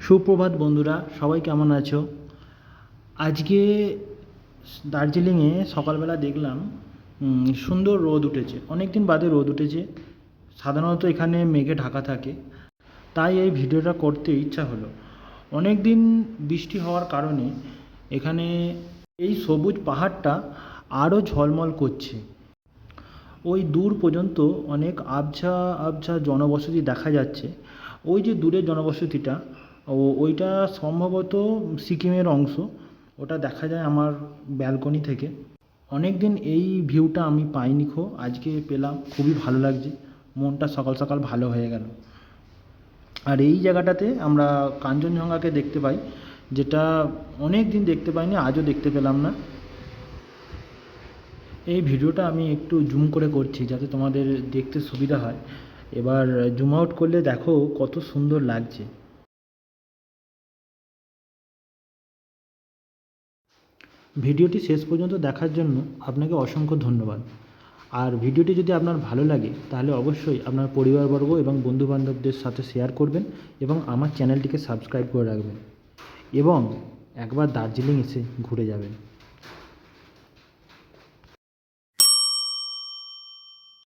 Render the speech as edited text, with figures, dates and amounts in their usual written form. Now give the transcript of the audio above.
সুপ্রভাত বন্ধুরা, সবাই কেমন আছো? আজকে দার্জিলিংয়ে সকালবেলা দেখলাম সুন্দর রোদ উঠেছে। অনেক দিন বাদে রোদ উঠেছে। সাধারণত এখানে মেঘে ঢাকা থাকে, তাই এই ভিডিওটা করতে ইচ্ছা হলো। অনেক দিন বৃষ্টি হওয়ার কারণে এখানে এই সবুজ পাহাড়টা আরও ঝলমল করছে। ওই দূর পর্যন্ত অনেক আবছা আবছা জনবসতি দেখা যাচ্ছে। ওই যে দূরের জনবসতিটা, ওইটা সম্ভবত সিকিমের অংশ। ওটা দেখা যায় আমার ব্যালকনি থেকে। অনেক দিন এই ভিউটা আমি পাইনি, আজকে পেলাম, খুবই ভালো লাগছে। মনটা সকাল সকাল ভালো হয়ে গেল। আর এই জায়গাটাতে আমরা কাঞ্চনজঙ্ঘাকে দেখতে পাই, যেটা অনেক দিন দেখতে পাইনি, আজও দেখতে পেলাম না। এই ভিডিওটা আমি একটু জুম করে করছি যাতে তোমাদের দেখতে সুবিধা হয়। এবার জুম আউট করলে দেখো কত সুন্দর লাগছে। ভিডিওটি শেষ পর্যন্ত দেখার জন্য আপনাকে অসংখ্য ধন্যবাদ। আর ভিডিওটি যদি আপনার ভালো লাগে তাহলে অবশ্যই আপনার পরিবারবর্গ এবং বন্ধুবান্ধবদের সাথে শেয়ার করবেন এবং আমার চ্যানেলটিকে সাবস্ক্রাইব করে রাখবেন এবং একবার দার্জিলিং এসে ঘুরে যাবেন।